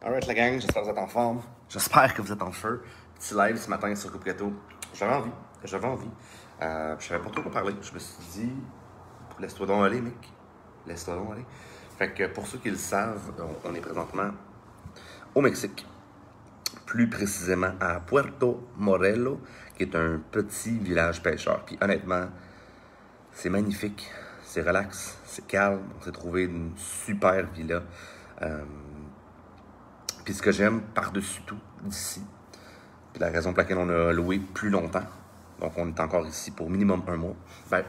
Alright la gang, j'espère que vous êtes en forme. J'espère que vous êtes en feu. Petit live ce matin sur Coupe Gâteau. J'avais envie. Je savais pas trop quoi parler. Je me suis dit, laisse-toi donc aller, mec. Laisse-toi donc aller. Fait que pour ceux qui le savent, on est présentement au Mexique. Plus précisément à Puerto Morelos, qui est un petit village pêcheur. Puis honnêtement, c'est magnifique, c'est relax, c'est calme. On s'est trouvé une super villa. Puis ce que j'aime par-dessus tout d'ici, puis la raison pour laquelle on a loué plus longtemps, donc on est encore ici pour minimum 1 mois. Ben,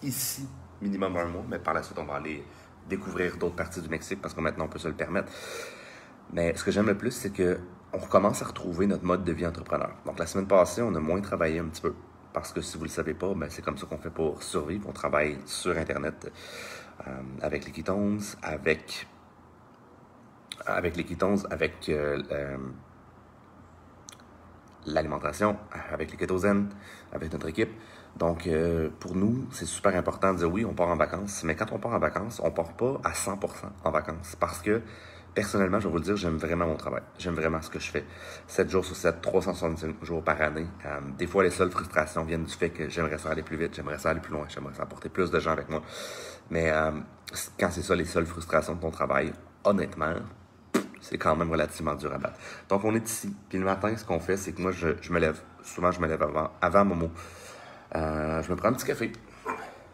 ici, minimum 1 mois, mais par la suite, on va aller découvrir d'autres parties du Mexique parce que maintenant, on peut se le permettre. Mais ce que j'aime le plus, c'est qu'on recommence à retrouver notre mode de vie entrepreneur. Donc la semaine passée, on a moins travaillé un petit peu. Parce que si vous ne le savez pas, ben, c'est comme ça qu'on fait pour survivre. On travaille sur Internet avec les Ketones, avec l'alimentation, avec les Ketozen, avec notre équipe. Donc, pour nous, c'est super important de dire oui, on part en vacances. Mais quand on part en vacances, on part pas à 100% en vacances. Parce que, personnellement, je vais vous le dire, j'aime vraiment mon travail. J'aime vraiment ce que je fais. 7 jours sur 7, 365 jours par année. Des fois, les seules frustrations viennent du fait que j'aimerais ça aller plus vite, j'aimerais ça aller plus loin, j'aimerais ça apporter plus de gens avec moi. Mais quand c'est ça, les seules frustrations de ton travail, honnêtement, c'est quand même relativement dur à battre. Donc, on est ici. Puis le matin, ce qu'on fait, c'est que moi, je me lève. Souvent, je me lève avant Momo. Je me prends un petit café,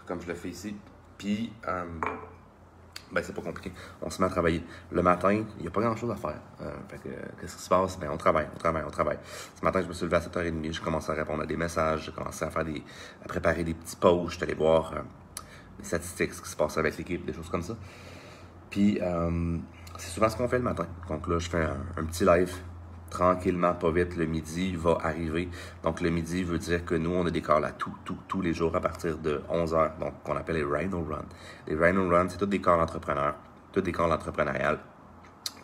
comme je le fais ici. Puis, ben, c'est pas compliqué. On se met à travailler. Le matin, il n'y a pas grand-chose à faire. Fait que, qu'est-ce qui se passe? Ben, on travaille. Ce matin, je me suis levé à 7h30. J'ai commencé à répondre à des messages. J'ai commencé à préparer des petits posts. Je suis allé voir les statistiques, ce qui se passe avec l'équipe, des choses comme ça. Puis, c'est souvent ce qu'on fait le matin. Donc là, je fais un petit live, tranquillement, pas vite. Le midi va arriver. Donc, le midi veut dire que nous, on a des calls à tous les jours à partir de 11h. Donc, qu'on appelle les Rhino Run. Les Rhino Run, c'est tous des calls entrepreneurs, tous des calls entrepreneuriales.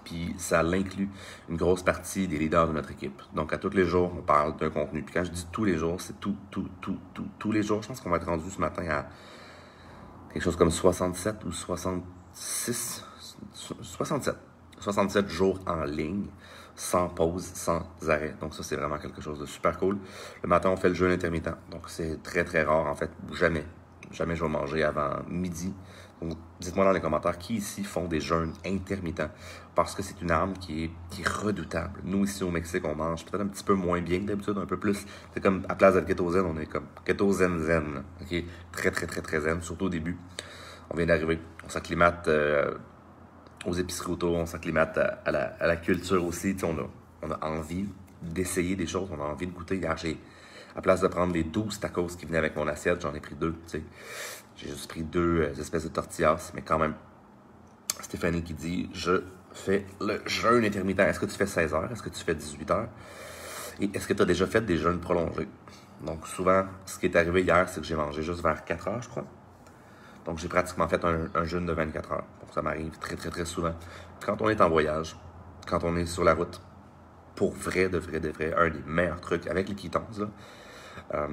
Puis, ça l'inclut une grosse partie des leaders de notre équipe. Donc, à tous les jours, on parle d'un contenu. Puis, quand je dis tous les jours, c'est tous les jours. Je pense qu'on va être rendu ce matin à quelque chose comme 67 ou 66... 67 jours en ligne, sans pause, sans arrêt. Donc ça, c'est vraiment quelque chose de super cool. Le matin, on fait le jeûne intermittent. Donc c'est très, très rare, en fait. Jamais je vais manger avant midi. Donc dites-moi dans les commentaires qui ici font des jeûnes intermittents. Parce que c'est une arme qui est redoutable. Nous, ici au Mexique, on mange peut-être un petit peu moins bien que d'habitude, un peu plus. C'est comme à place d'être keto zen, on est comme keto zen. OK? Très, très, très, très zen, surtout au début. On vient d'arriver. On s'acclimate aux épiceries autour, on s'acclimate à la culture aussi. On a envie d'essayer des choses, on a envie de goûter. Hier, à place de prendre les 12 tacos qui venaient avec mon assiette, j'en ai pris 2. J'ai juste pris 2 espèces de tortillas, mais quand même, Stéphanie qui dit « Je fais le jeûne intermittent. Est-ce que tu fais 16 heures? Est-ce que tu fais 18 heures? Et est-ce que tu as déjà fait des jeûnes prolongés? » Donc souvent, ce qui est arrivé hier, c'est que j'ai mangé juste vers 4 heures, je crois. Donc, j'ai pratiquement fait un jeûne de 24 heures. Donc, ça m'arrive très, très, très souvent. Quand on est en voyage, quand on est sur la route, pour vrai, un des meilleurs trucs avec les Ketones,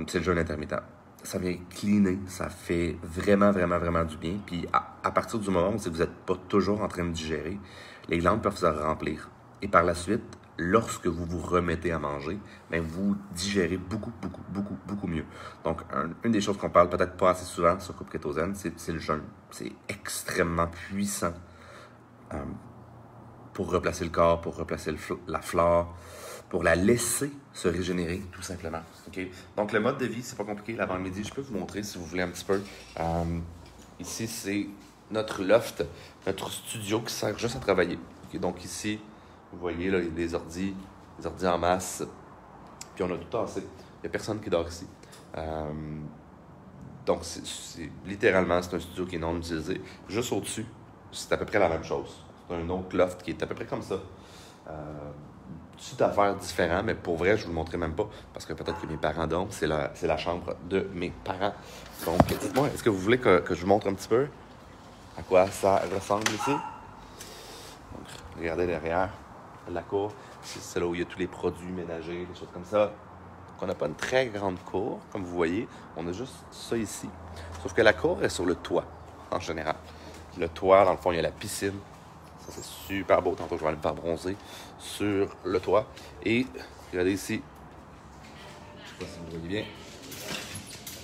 c'est le jeûne intermittent. Ça vient cleaner, ça fait vraiment, vraiment, vraiment du bien. Puis, à partir du moment où vous n'êtes pas toujours en train de digérer, les glandes peuvent se remplir. Et par la suite, lorsque vous vous remettez à manger, bien, vous digérez beaucoup mieux. Donc, une des choses qu'on parle peut-être pas assez souvent sur Coupe Ketozen, c'est le jeûne. C'est extrêmement puissant pour replacer le corps, pour replacer la flore, pour la laisser se régénérer, tout simplement. Okay? Donc, le mode de vie, c'est pas compliqué. L'avant-midi, je peux vous montrer si vous voulez un petit peu. Ici, c'est notre loft, notre studio qui sert juste à travailler. Okay? Donc, ici, vous voyez, là, il y a des ordis en masse. Puis on a tout tassé. Il n'y a personne qui dort ici. Donc, littéralement, c'est un studio qui est non utilisé. Juste au-dessus, c'est à peu près la même chose. C'est un autre loft qui est à peu près comme ça. Petit affaire différent, mais pour vrai, je ne vous le montrerai même pas. Parce que peut-être que mes parents dorment. C'est la chambre de mes parents. Donc, dites-moi, est-ce que vous voulez que je vous montre un petit peu à quoi ça ressemble ici? Donc, regardez derrière. La cour, c'est là où il y a tous les produits ménagers, des choses comme ça. Donc, on n'a pas une très grande cour, comme vous voyez. On a juste ça ici. Sauf que la cour est sur le toit, en général. Le toit, dans le fond, il y a la piscine. Ça, c'est super beau. Tantôt, je vais aller me faire bronzer sur le toit. Et regardez ici. Je sais pas si vous voyez bien.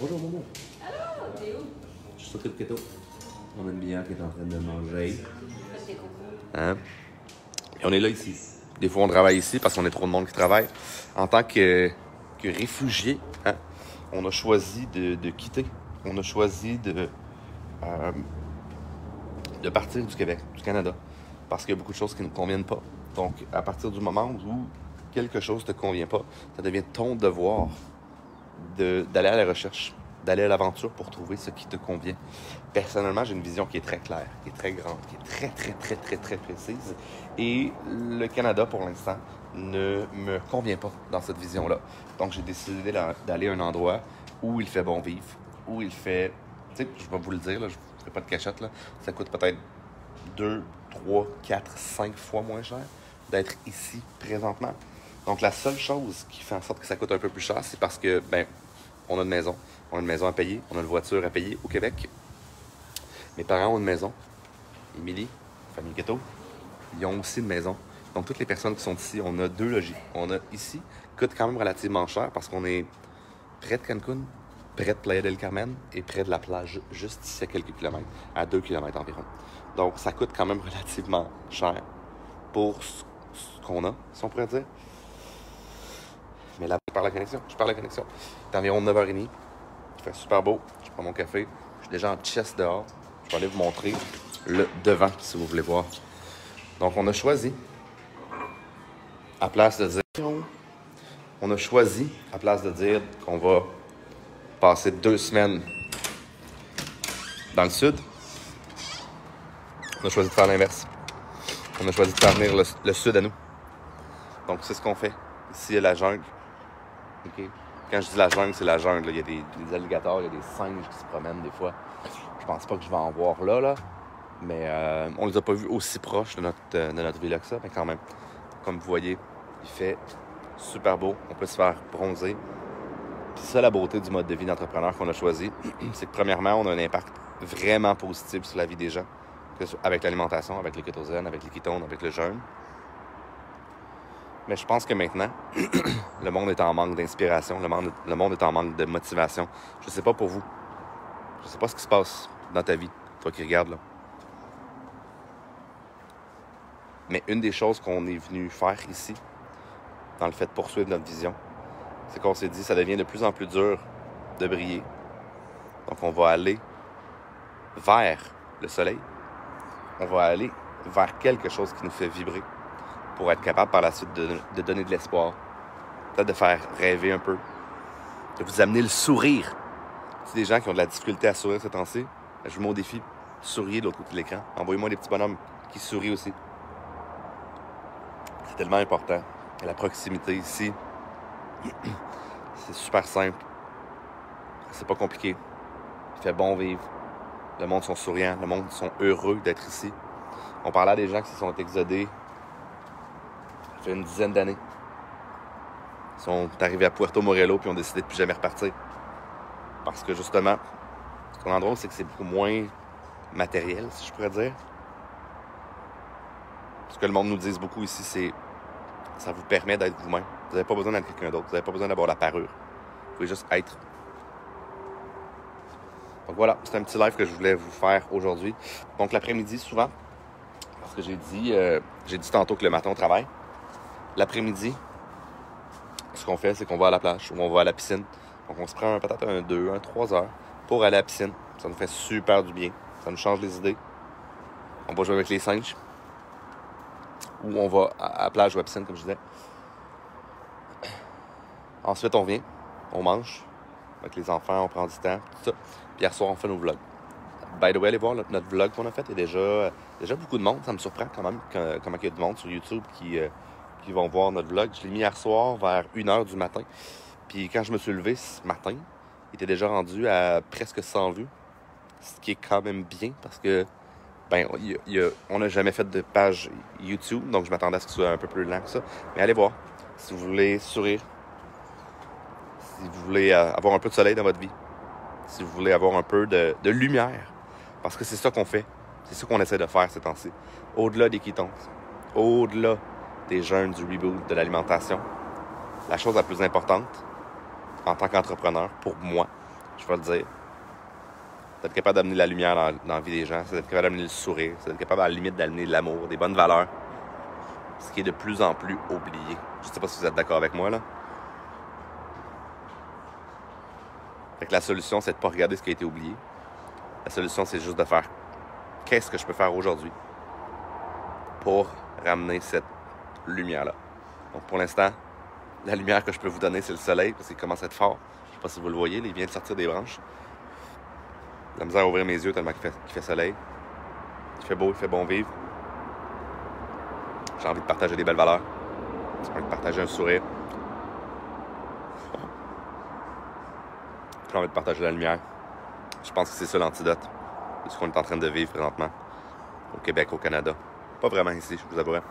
Bonjour, Momo. Allô, t'es où? Je suis sur Trip Keto. On a une bière qui est en train de manger. Hein? Et on est là ici. Des fois, on travaille ici parce qu'on est trop de monde qui travaille. En tant que réfugié, hein, on a choisi de quitter. On a choisi de partir du Québec, du Canada, parce qu'il y a beaucoup de choses qui ne nous conviennent pas. Donc, à partir du moment où quelque chose ne te convient pas, ça devient ton devoir d'aller à la recherche, d'aller à l'aventure pour trouver ce qui te convient. Personnellement, j'ai une vision qui est très claire, qui est très grande, qui est très précise. Et le Canada, pour l'instant, ne me convient pas dans cette vision-là. Donc, j'ai décidé d'aller à un endroit où il fait bon vivre, où il fait... Tu sais, je vais vous le dire, là, je ne ferai pas de cachette, là, ça coûte peut-être 2, 3, 4, 5 fois moins cher d'être ici présentement. Donc, la seule chose qui fait en sorte que ça coûte un peu plus cher, c'est parce que, on a une maison. On a une maison à payer. On a une voiture à payer au Québec. Mes parents ont une maison. Émilie, famille Keto, ils ont aussi une maison. Donc, toutes les personnes qui sont ici, on a 2 logis. On a ici, coûte quand même relativement cher parce qu'on est près de Cancun, près de Playa del Carmen et près de la plage, juste ici à quelques kilomètres, à 2 kilomètres environ. Donc, ça coûte quand même relativement cher pour ce qu'on a, si on pourrait dire. Mais là, je pars la connexion. C'est environ 9h30. Il fait super beau. Je prends mon café. Je suis déjà en chest dehors. Je vais aller vous montrer le devant, si vous voulez voir. Donc, on a choisi, à place de dire qu'on va passer 2 semaines dans le sud, on a choisi de faire l'inverse. On a choisi de faire venir le sud à nous. Donc, c'est ce qu'on fait. Ici, il y a la jungle. Okay. Quand je dis la jungle, c'est la jungle. Là. Il y a des alligators, il y a des singes qui se promènent des fois. Je pense pas que je vais en voir là. Mais on les a pas vus aussi proches de notre villa que ça. Mais quand même, comme vous voyez, il fait super beau. On peut se faire bronzer. Puis ça, la beauté du mode de vie d'entrepreneur qu'on a choisi, c'est que premièrement, on a un impact vraiment positif sur la vie des gens. Avec l'alimentation, avec les kétogènes, avec les ketones, avec le jeûne. Mais je pense que maintenant, le monde est en manque d'inspiration, le monde est en manque de motivation. Je sais pas pour vous. Je sais pas ce qui se passe dans ta vie, toi qui regardes là. Mais une des choses qu'on est venu faire ici, dans le fait de poursuivre notre vision, c'est qu'on s'est dit, ça devient de plus en plus dur de briller. Donc on va aller vers le soleil. On va aller vers quelque chose qui nous fait vibrer, pour être capable par la suite de donner de l'espoir, peut-être de faire rêver un peu, de vous amener le sourire. Si des gens qui ont de la difficulté à sourire ces temps-ci, je vous mets au défi, souriez de l'autre côté de l'écran. Envoyez-moi des petits bonhommes qui sourient aussi. C'est tellement important. Et la proximité ici, c'est super simple. C'est pas compliqué. Il fait bon vivre. Le monde sont souriants, le monde sont heureux d'être ici. On parlait à des gens qui se sont exodés ça fait une dizaine d'années. Ils sont arrivés à Puerto Morelos puis ont décidé de plus jamais repartir. Parce que justement, ce qu'on a drôle, c'est que c'est beaucoup moins matériel, si je pourrais dire. Ce que le monde nous dit beaucoup ici, c'est ça vous permet d'être vous-même. Vous n'avez pas besoin d'être quelqu'un d'autre. Vous n'avez pas besoin d'avoir la parure. Vous pouvez juste être. Donc voilà, c'est un petit live que je voulais vous faire aujourd'hui. Donc l'après-midi, souvent, parce que j'ai dit tantôt que le matin, on travaille. L'après-midi, ce qu'on fait, c'est qu'on va à la plage ou on va à la piscine. Donc, on se prend peut-être 3 heures pour aller à la piscine. Ça nous fait super du bien. Ça nous change les idées. On va jouer avec les singes. Ou on va à la plage ou à la piscine, comme je disais. Ensuite, on vient. On mange. Avec les enfants, on prend du temps. Tout ça. Puis hier soir, on fait nos vlogs. By the way, allez voir notre vlog qu'on a fait. Il y a déjà beaucoup de monde. Ça me surprend quand même comment il y a du monde sur YouTube qui vont voir notre vlog. Je l'ai mis hier soir vers 1h du matin. Puis quand je me suis levé ce matin, il était déjà rendu à presque 100 vues. Ce qui est quand même bien parce que on n'a jamais fait de page YouTube. Donc je m'attendais à ce que ce soit un peu plus lent que ça. Mais allez voir. Si vous voulez sourire, si vous voulez avoir un peu de soleil dans votre vie, si vous voulez avoir un peu de lumière, parce que c'est ça qu'on fait. C'est ce qu'on essaie de faire ces temps-ci. Au-delà des ketones, au-delà des jeûnes, du reboot, de l'alimentation, la chose la plus importante, en tant qu'entrepreneur, pour moi, je vais le dire, c'est d'être capable d'amener la lumière dans la vie des gens, c'est d'être capable d'amener le sourire, c'est d'être capable à la limite d'amener de l'amour, des bonnes valeurs, ce qui est de plus en plus oublié. Je ne sais pas si vous êtes d'accord avec moi, là. Fait que la solution, c'est de ne pas regarder ce qui a été oublié. La solution, c'est juste de faire qu'est-ce que je peux faire aujourd'hui pour ramener cette lumière-là. Donc, pour l'instant, la lumière que je peux vous donner, c'est le soleil, parce qu'il commence à être fort. Je ne sais pas si vous le voyez, il vient de sortir des branches. J'ai la misère à ouvrir mes yeux tellement qu'il fait soleil. Il fait beau, il fait bon vivre. J'ai envie de partager des belles valeurs. J'ai envie de partager un sourire. J'ai envie de partager la lumière. Je pense que c'est ça l'antidote de ce qu'on est en train de vivre présentement au Québec, au Canada. Pas vraiment ici, je vous avouerai.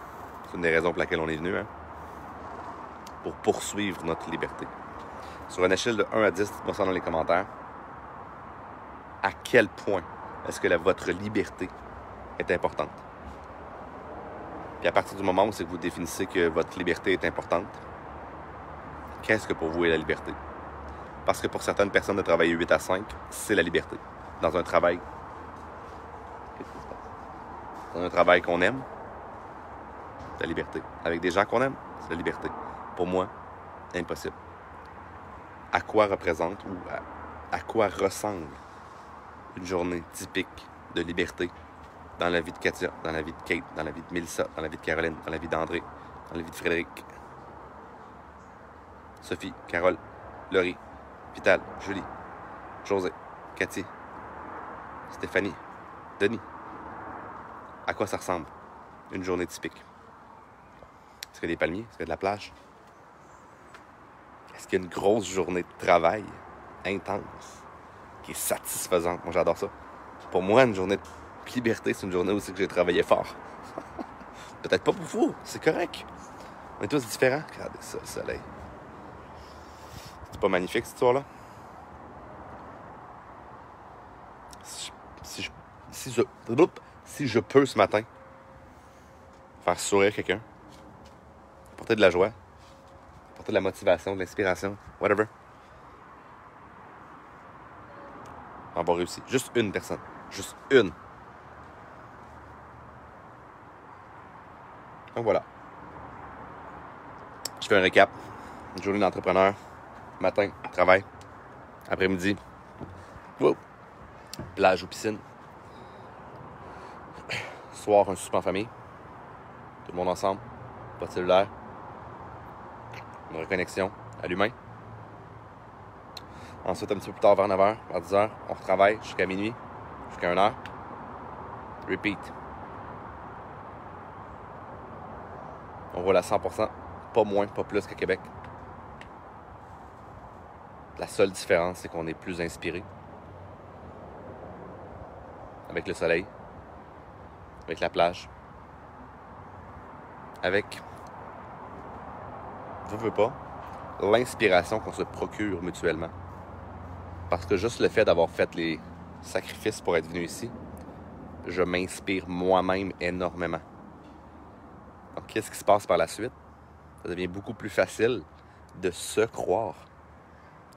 C'est une des raisons pour laquelle on est venu, hein? Pour poursuivre notre liberté. Sur une échelle de 1 à 10, dites-moi ça dans les commentaires. À quel point est-ce que votre liberté est importante? Puis à partir du moment où c'est que vous définissez que votre liberté est importante, qu'est-ce que pour vous est la liberté? Parce que pour certaines personnes, de travailler 8 à 5, c'est la liberté. Dans un travail. Qu'est-ce qui se passe? Dans un travail qu'on aime, c'est la liberté. Avec des gens qu'on aime, c'est la liberté. Pour moi, impossible. À quoi représente ou à quoi ressemble une journée typique de liberté dans la vie de Katia, dans la vie de Kate, dans la vie de Mélissa, dans la vie de Caroline, dans la vie d'André, dans la vie de Frédéric, Sophie, Carole, Laurie, Vital, Julie, José, Cathy, Stéphanie, Denis. À quoi ça ressemble une journée typique? Est-ce qu'il y a des palmiers? Est-ce qu'il y a de la plage? Est-ce qu'il y a une grosse journée de travail intense qui est satisfaisante? Moi, j'adore ça. Pour moi, une journée de liberté, c'est une journée aussi que j'ai travaillé fort. Peut-être pas pour vous, c'est correct. On est tous différents. Regardez ça, le soleil. C'est pas magnifique, cette histoire-là? Si je peux ce matin faire sourire quelqu'un, apporter de la joie, apporter de la motivation, de l'inspiration, whatever, on va réussir. Juste une personne. Juste une. Donc voilà. Je fais un récap. Une journée d'entrepreneur. Matin, travail. Après-midi, plage ou piscine. Soir, un souper en famille. Tout le monde ensemble. Pas de cellulaire. Une reconnexion à l'humain. Ensuite, un petit peu plus tard, vers 9h, vers 10h, on retravaille jusqu'à minuit, jusqu'à 1h. Repeat. On roule à 100%, pas moins, pas plus qu'à Québec. La seule différence, c'est qu'on est plus inspiré. Avec le soleil, avec la plage, avec, je veux pas, l'inspiration qu'on se procure mutuellement. Parce que juste le fait d'avoir fait les sacrifices pour être venu ici, je m'inspire moi-même énormément. Donc, qu'est-ce qui se passe par la suite? Ça devient beaucoup plus facile de se croire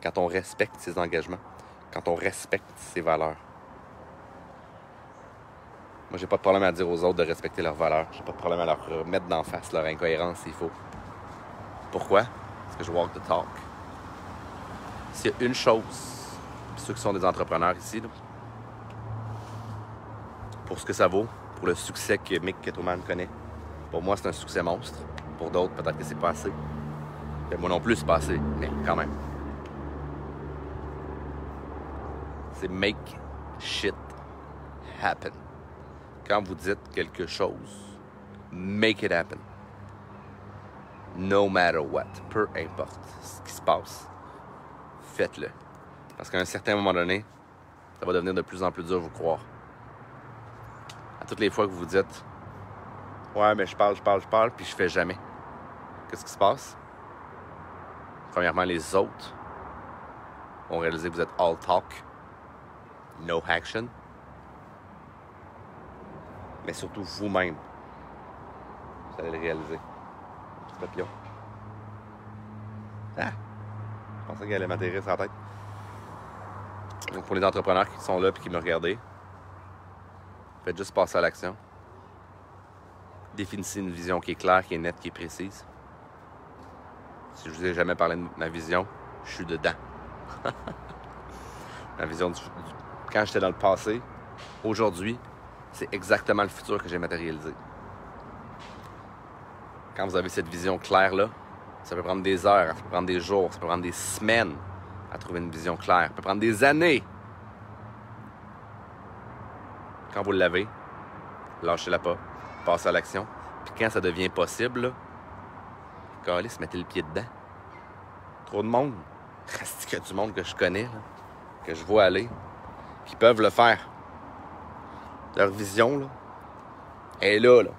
quand on respecte ses engagements, quand on respecte ses valeurs. Moi, j'ai pas de problème à dire aux autres de respecter leurs valeurs. J'ai pas de problème à leur mettre d'en face leur incohérence s'il faut. Pourquoi? Parce que je walk the talk. S'il y a une chose, ceux qui sont des entrepreneurs ici, là, pour ce que ça vaut, pour le succès que Mick Kettleman connaît, pour moi, c'est un succès monstre. Pour d'autres, peut-être que c'est pas assez. Et moi non plus, c'est pas assez, mais quand même. C'est make shit happen. Quand vous dites quelque chose, make it happen. No matter what. Peu importe ce qui se passe, faites-le. Parce qu'à un certain moment donné, ça va devenir de plus en plus dur de vous croire. À toutes les fois que vous vous dites « Ouais, mais je parle, puis je fais jamais. » Qu'est-ce qui se passe? Premièrement, les autres ont réalisé que vous êtes all talk, no action. mais surtout vous-même. Vous allez le réaliser. Petit papillon. Ah! Je pensais qu'elle allait m'atterrir sur la tête. Donc pour les entrepreneurs qui sont là et qui me regardent, faites juste passer à l'action. Définissez une vision qui est claire, qui est nette, qui est précise. Si je vous ai jamais parlé de ma vision, je suis dedans. Ma vision quand j'étais dans le passé, aujourd'hui, c'est exactement le futur que j'ai matérialisé. Quand vous avez cette vision claire-là, ça peut prendre des heures, ça peut prendre des jours, ça peut prendre des semaines à trouver une vision claire. Ça peut prendre des années. Quand vous l'avez, lâchez-la pas, passez à l'action. Puis quand ça devient possible, calisse, mettez le pied dedans. Trop de monde. Reste qu'il y a du monde que je connais, là, que je vois aller, qui peuvent le faire. Leur vision, là, elle est là, là.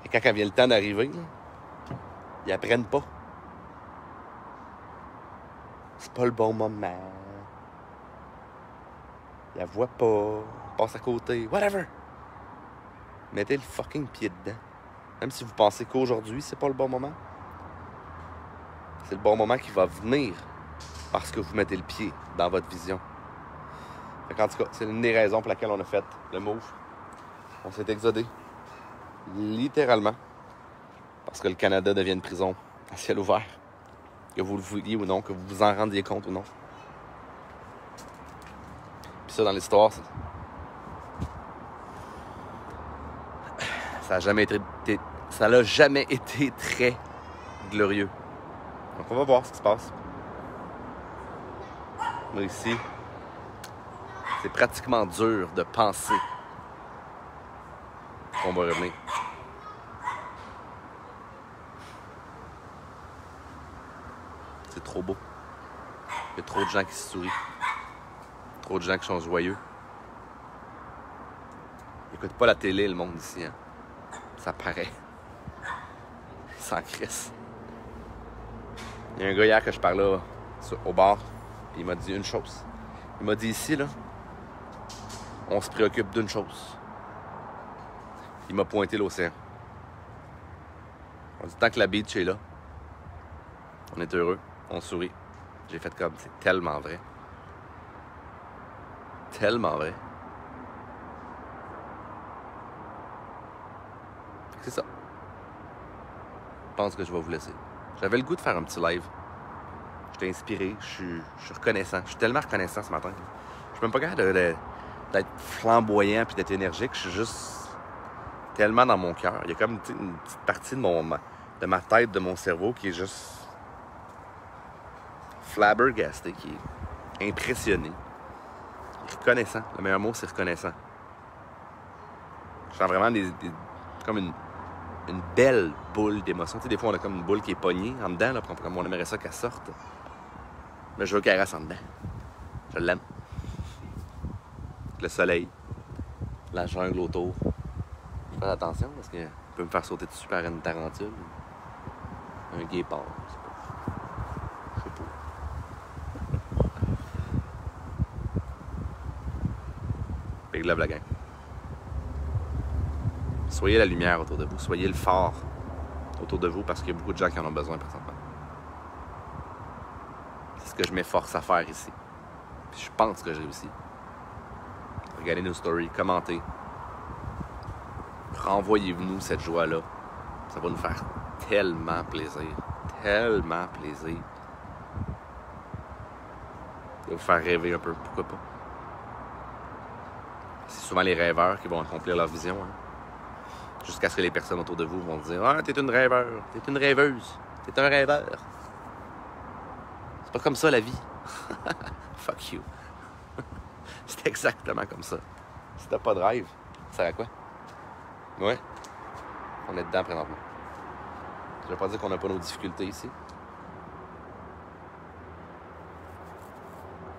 Et quand vient le temps d'arriver, là, ils apprennent pas. C'est pas le bon moment. Ils la voient pas. Passe à côté. Whatever. Mettez le fucking pied dedans. Même si vous pensez qu'aujourd'hui, c'est pas le bon moment. C'est le bon moment qui va venir parce que vous mettez le pied dans votre vision. En tout cas, c'est une des raisons pour laquelle on a fait le move. On s'est exodé. Littéralement. Parce que le Canada devient une prison à ciel ouvert. Que vous le vouliez ou non, que vous vous en rendiez compte ou non. Puis ça, dans l'histoire, ça n'a jamais été très glorieux. Donc on va voir ce qui se passe. Mais ici, c'est pratiquement dur de penser qu'on va revenir. C'est trop beau. Il y a trop de gens qui se sourient. Trop de gens qui sont joyeux. Ils n'écoutent pas la télé, le monde ici. Hein? Ça paraît. Sans crisse. Il y a un gars hier que je parlais au bar, puis il m'a dit une chose. Il m'a dit ici, là, on se préoccupe d'une chose. Il m'a pointé l'océan. On dit tant que la beach est là, on est heureux, on sourit. J'ai fait comme, c'est tellement vrai. Tellement vrai. C'est ça. Je pense que je vais vous laisser. J'avais le goût de faire un petit live. J'étais inspiré, je suis reconnaissant. Je suis tellement reconnaissant ce matin. Je suis même pas capable d'être flamboyant puis d'être énergique. Je suis juste tellement dans mon cœur. Il y a comme une petite partie de ma tête, de mon cerveau qui est juste flabbergasté, qui est impressionné. Reconnaissant. Le meilleur mot, c'est reconnaissant. Je sens vraiment comme une belle boule d'émotion. Tu sais, des fois, on a comme une boule qui est pognée en dedans, là, comme on aimerait ça qu'elle sorte. Mais je veux qu'elle reste en dedans. Je l'aime. Le soleil, la jungle autour. Faites attention parce qu'il peut me faire sauter dessus par une tarentule. Un guépard. Je sais pas. Big love la gang. Soyez la lumière autour de vous. Soyez le phare autour de vous parce qu'il y a beaucoup de gens qui en ont besoin présentement. C'est ce que je m'efforce à faire ici. Puis je pense que j'ai réussi. Regardez nos stories, commentez. Renvoyez-nous cette joie-là. Ça va nous faire tellement plaisir. Tellement plaisir. Ça va vous faire rêver un peu. Pourquoi pas? C'est souvent les rêveurs qui vont accomplir leur vision. Hein? Jusqu'à ce que les personnes autour de vous vont dire « Ah, t'es une rêveur, t'es une rêveuse, t'es un rêveur. » C'est pas comme ça la vie. Fuck you. C'est exactement comme ça. Si t'as pas de rêve, ça sert à quoi? Ouais. On est dedans présentement. Ça veut pas dire qu'on n'a pas nos difficultés ici.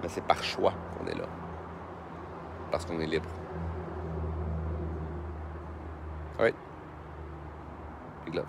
Mais c'est par choix qu'on est là. Parce qu'on est libre. Alright. Big love.